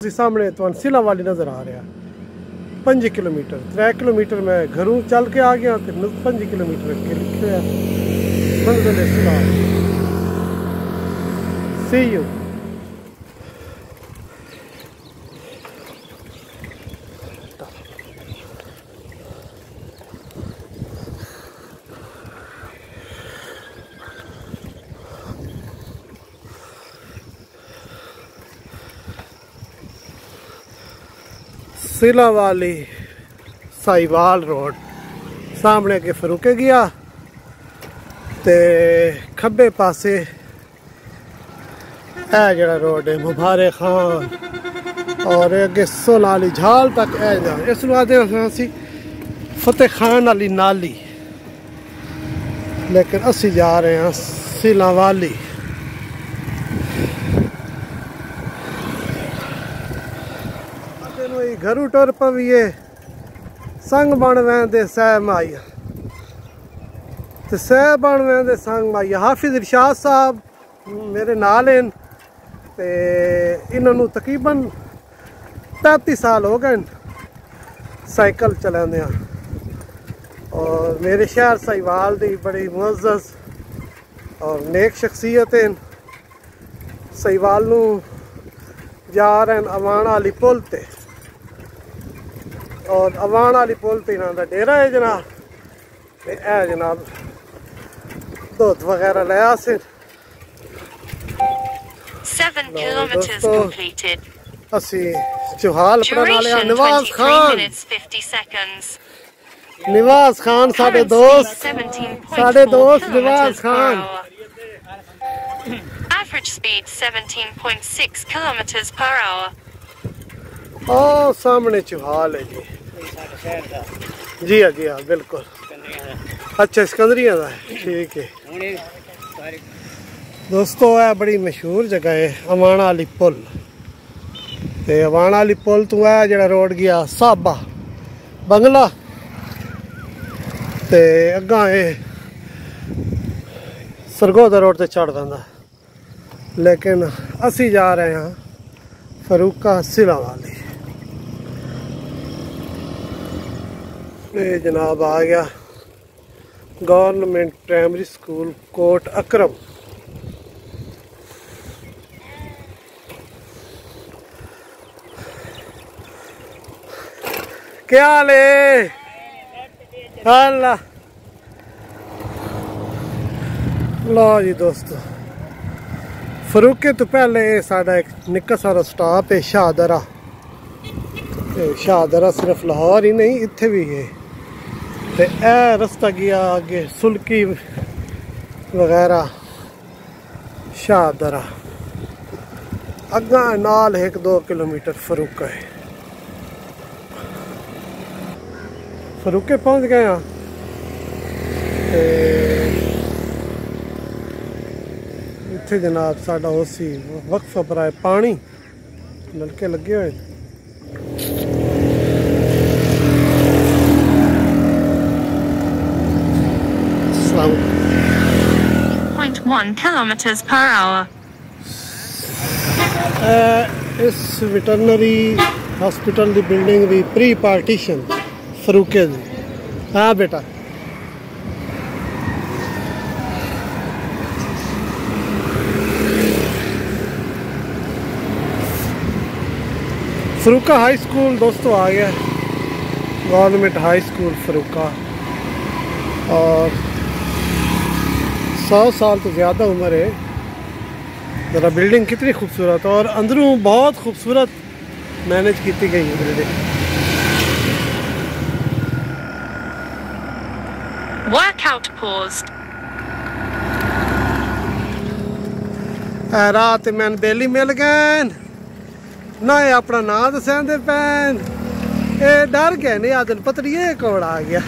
सामने तो सिलावाली नज़र आ रहा 5 किलोमीटर 3 किलोमीटर मैं घरों चल के आ गया तो 5 किलोमीटर के लिखे मंजिल सिला। सी यू। सिलावाली साहिवाल रोड सामने के फरूके गया ते खब्बे पासे है जड़ा रोड है मुबारक खान और अगे सोनाली झाल तक है जा इस आदि फतेह खान वाली नाली, लेकिन असी जा रहे हैं सिलावाली। घरू टुर पवीए संग बन वेंदे सह माइया ते सह बन वेंदे संग माइया। हाफिज इरशाद साहब मेरे नाल हैं ते इन्होंने तकरीबन 33 साल हो गए साइकिल चलाने और मेरे शहर साहिवाल दी बड़ी मुअज़्ज़ज़ और नेक शख्सियत हैं। साहिवाल नू जा रहे हैं अवान वाली पुल ते और अवान वाली पुल ते इन्हों का डेरा है जनाब। ए जनाब दुध वगैरह लिया से 7 kilometers completed. असी चौहाल पढ़ने वाले नवाज खान साढ़े दोस्त Nawaz Khan. Average speed 17.6 kilometers per hour. ओ सामने चौहाल है जी हाँ बिल्कुल। अच्छा सिकंदरिया का है, ठीक है दोस्तों। है बड़ी मशहूर जगह है अवान वाली पुल ते अवान वाली पुल तो है जड़ा रोड गया साबा बंगला ते अग्गा सरगोदा रोड ते चढ़ जाता, लेकिन असी जा रहे हैं फरूका सिलावाली। ये जनाब आ गया गवर्नमेंट प्राइमरी स्कूल कोट अकरम। क्या हाल है? अल्लाह लो जी दोस्तों, फरूके तो पहले साडा एक निक्का सारा स्टॉप है शाहदरा। शाहदरा सिर्फ लाहौर ही नहीं इत्थे भी है ते ए रास्ता गया आगे सुल्की वगैरह शाहदरा अग्गा नाल 1-2 किलोमीटर फरूका है। फरूके पहुंच गए हैं इत्थे जनाब साडा ओसी वक्फा पर पानी नलके लगे हुए। 0.1 kilometers per hour. इस वेटरनरी हॉस्पिटल की बिल्डिंग भी प्री पार्टीशन फरूके दी। हाँ बेटा फरूका हाई स्कूल दोस्तों आ गया, गवर्नमेंट हाई स्कूल फरूका। और 100 साल तो ज़्यादा उम्र है। ज़रा बिल्डिंग कितनी खूबसूरत और अंदरों बहुत खूबसूरत मैनेज की गई है बिल्डिंग। Workout paused. रात मैन बेली मिल गए ना ये अपना नाम दसेंदे पैन ये डर गए नहीं आदन पतरी ये कौड़ आ गया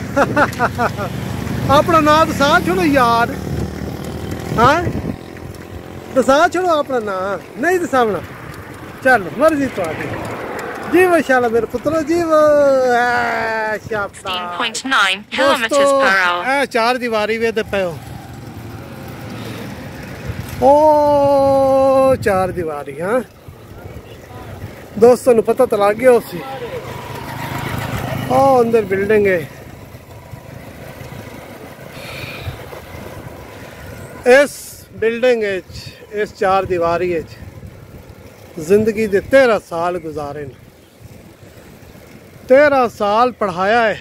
अपना नाम दसा छोड़ो यार। हाँ दसा छोड़ो अपना नाम नहीं दसावना चल मर्जी तो जी माशाल्लाह मेरे पुत्रो जी। 16.9 kilometers per hour. 4 दीवारी वे पे ओ 4 दीवारी। हाँ दोस्तों ने पता तो लग गया उसी अंदर बिल्डिंग है। इस बिल्डिंग इस चार दीवारी जिंदगी दे 13 साल गुजारे न। 13 साल पढ़ाया है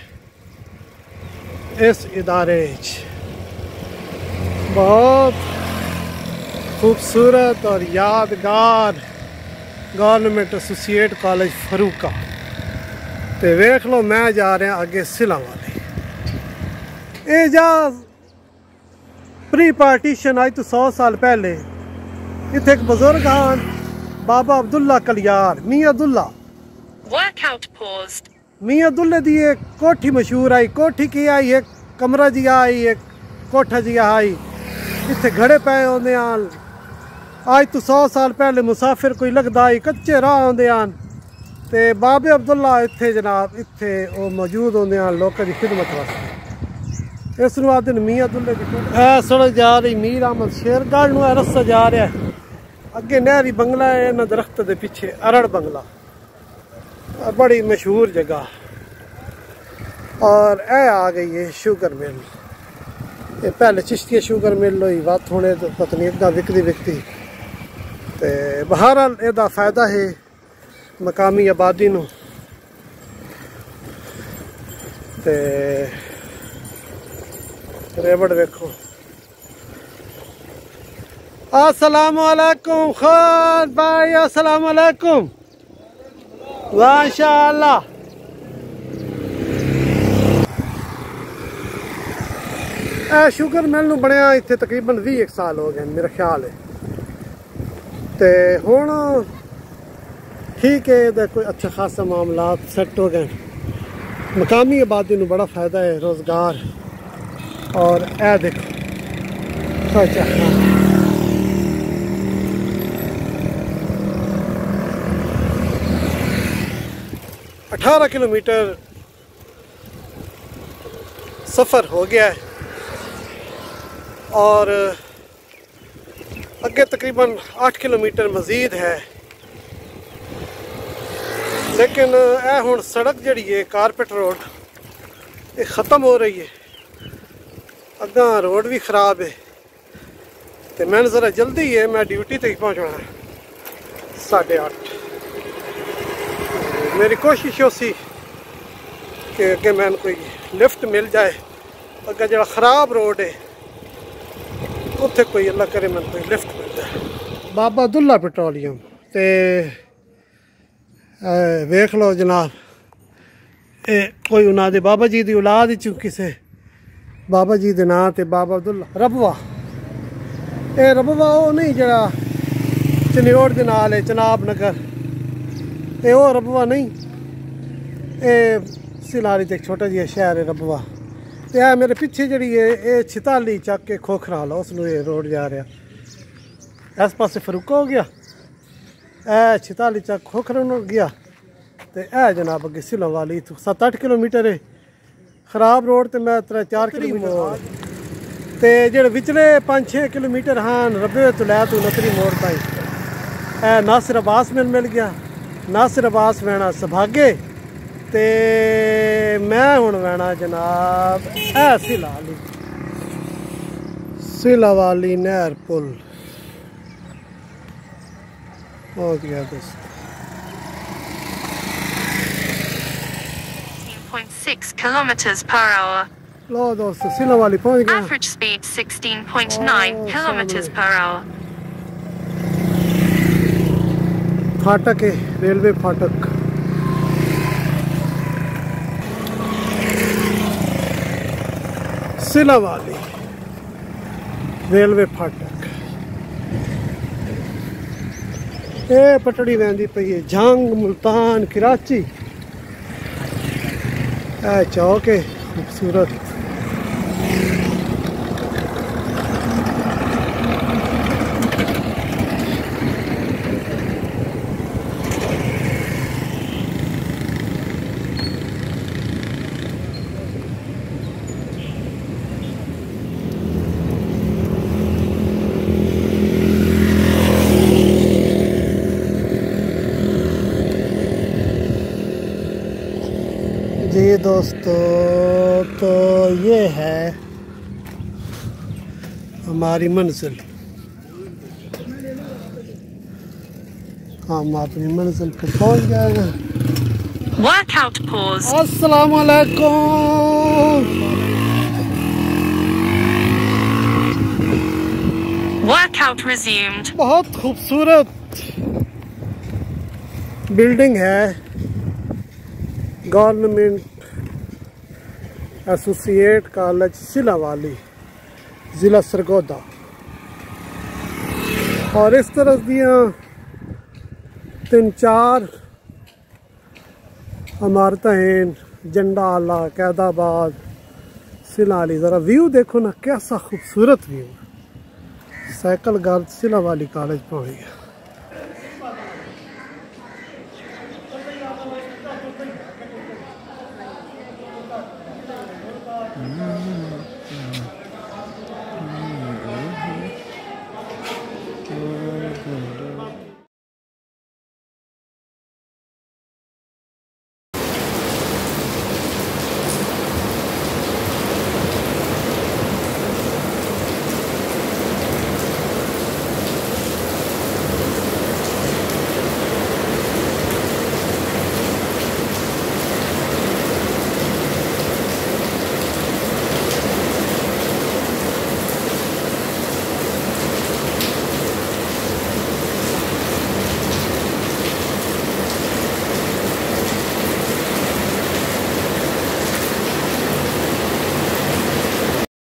इस इदारे। बहुत खूबसूरत और यादगार गवर्नमेंट एसोसिएट कॉलेज फरूका। तो वेख लो मैं जा रहा अगे सिलांवाली। ये जा प्री पार्टीशन आज तो 100 साल पहले इतने एक बुजुर्ग हैं बाबा अब्दुल्ला कलियार मियाँ अब्दुल्ला। Workout paused. मियाँ अब्दुल्ले दी एक कोठी मशहूर आई। कोठी की आई एक कमरा जी आई एक कोठा जी आई। इतने घड़े पे आते हैं। आज तो 100 साल पहले मुसाफिर कोई लगता ही कच्चे राह आते हैं। तो बाबे अब्दुल्ला इतने जनाब इतने वो मौजूद होंगे हैं लोगों की खिदमत वास्ते। इस आते मियाँ अब्दुल्ले की सड़क जा रही मीर अहमद शेरगढ़ में रस्ता जा रहा है। अगे नहरी बंगला है इन्होंने दरख्त के पिछे अरड़ बंगला बड़ी मशहूर जगह। और ए आ गई है शुगर मिल। ये पहले चिश्ती शुगर मिल हुई वत होने तो पता नहीं इतना विकती विकती। तो बहरहाल एदा फायदा है मकामी आबादी नू। ते रेवड़ देखो। अस्सलामुअलैकुम खान भाई। अस्सलामुअलैकुम माशाअल्लाह। शुगर मिल नू बनया इत्थे तकरीबन 20 साल हो गए मेरा ख्याल है। तो हुण ठीक है इहदा कोई अच्छा खासा मामला सेट हो गए। मकामी आबादी नू बड़ा फायदा है रोज़गार। और ए देखो 18 किलोमीटर सफ़र हो गया है। और अगे तकरीबन 8 किलोमीटर मज़ीद है। लेकिन यह हुण सड़क जी है कारपेट रोड ये ख़त्म हो रही है। अगा रोड भी ख़राब है। तो मैंने ज़रा जल्दी है मैं ड्यूटी तक पहुँचना है 8:30। मेरी कोशिश उसी कि अगे मैंने कोई लिफ्ट मिल जाए। अगर जो ख़राब रोड है उत्थे कोई अल्लाह करे मैंने कोई लिफ्ट मिल जाए। बाबा अब्दुल्ला पेट्रोलियम। तो वेख लो जनाब ये कोई उन्होंने बाबा जी की औलाद ही किसे बाबा जी के नाम से बाबा अब्दुल्ला रबवा। ये रबवा वो नहीं जरा चनियोड़ के नाल है चनाब नगर। ये वो रबवा नहीं ये सिलारी एक छोटा जिहा शहर है रबवा। तो यह मेरे पिछे जी है ये 46 चक के खोखरा लो उसनों ये रोड जा रहा। इस पास फरूका हो गया 46 चक खोखरा गया। तो यह जनाब अगे सिलांवाली 7-8 किलोमीटर है खराब रोड। तो मैं 3-4 किलोमीटर तो जो विचले 5-6 किलोमीटर हाँ रबे तो लै तू नकरी मोड़ ताई नासिर अब्बास मिल गया। नासिर अब्बास वैना सभागे। तो मैं हुण वैना जनाब सिलांवाली नहर पुल हो गया दोस्त। 16.6 kilometers per hour. लो दोस्तों सिलांवाली पहुंच गया। Average speed 16.9 kilometers per hour. फाटक है रेलवे फाटक। सिलांवाली रेलवे फाटक। ये पटड़ी वहदी पई है जंग मुल्तान कराची। चौक है खूबसूरत। जी दोस्तों, तो ये है हमारी मंजिल। हम अपनी मंजिल पे पहुंच गए हैं। Workout pause. अस्सलाम वालेकुम। Workout resumed. बहुत खूबसूरत बिल्डिंग है, गवर्नमेंट एसोसिएट कॉलेज सिलावाली, ज़िला सरगोदा। और इस तरफ दियाँ 3-4 इमारतें हैं, झंडा आला, कैदाबाद, सिलावाली। ज़रा व्यू देखो ना, कैसा खूबसूरत व्यू। साइकिल गार्ड सिलावाली कॉलेज पहुँच गया।